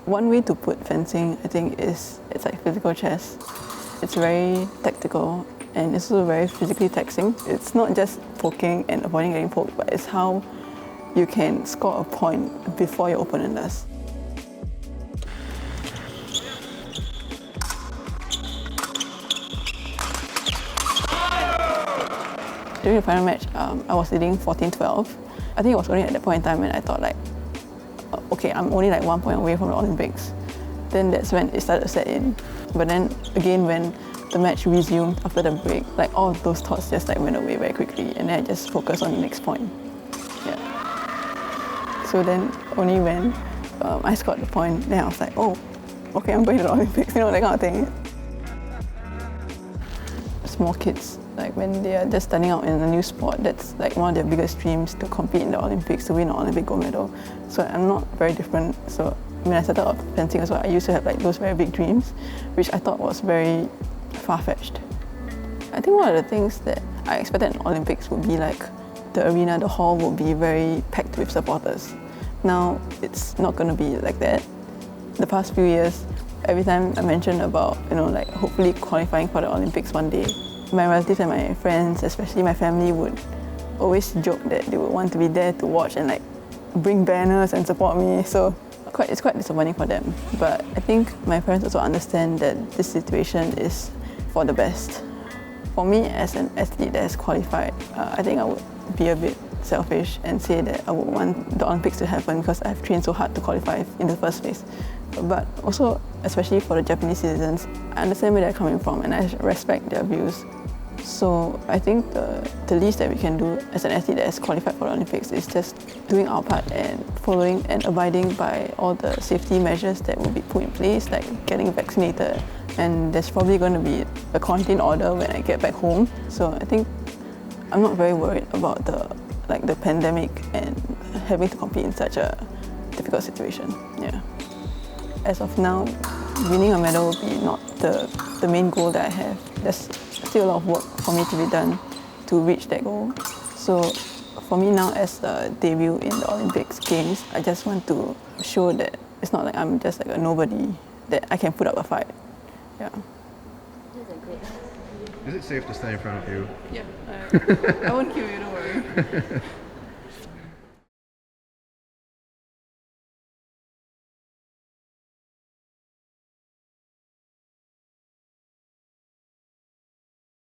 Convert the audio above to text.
One way to put fencing, I think, is it's like physical chess. It's very tactical and it's also very physically taxing. It's not just poking and avoiding getting poked, but it's how you can score a point before your opponent does. During the final match, I was leading 14-12. I think it was only at that point in time when I thought like, okay, I'm only like 1 point away from the Olympics. Then that's when it started to set in. But then again, when the match resumed after the break, like all of those thoughts just like went away very quickly, and then I just focused on the next point. Yeah. So then only when I scored the point, then I was like, oh, okay, I'm going to the Olympics, you know, that kind of thing. Small kids, like when they are just starting out in a new sport, that's like one of their biggest dreams, to compete in the Olympics, to win an Olympic gold medal. So I'm not very different. So when I started off fencing as well, I used to have like those very big dreams, which I thought was very far-fetched. I think one of the things that I expected in Olympics would be like the arena, the hall would be very packed with supporters. Now it's not going to be like that. The past few years, every time I mentioned about, like hopefully qualifying for the Olympics one day, my relatives and my friends, especially my family, would always joke that they would want to be there to watch and like bring banners and support me. So it's quite disappointing for them. But I think my parents also understand that this situation is for the best. For me, as an athlete that has qualified, I think I would be a bit selfish and say that I would want the Olympics to happen because I've trained so hard to qualify in the first place. But also, especially for the Japanese citizens, I understand where they're coming from and I respect their views. So I think the least that we can do as an athlete that has qualified for the Olympics is just doing our part and following and abiding by all the safety measures that will be put in place, like getting vaccinated. And there's probably going to be a quarantine order when I get back home. So I think I'm not very worried about the pandemic and having to compete in such a difficult situation. Yeah. As of now, winning a medal will be not the main goal that I have. There's still a lot of work for me to be done to reach that goal. So for me now, as a debut in the Olympics Games, I just want to show that it's not like I'm just like a nobody, that I can put up a fight. Yeah. Is it safe to stay in front of you? Yeah, I won't kill you, don't worry.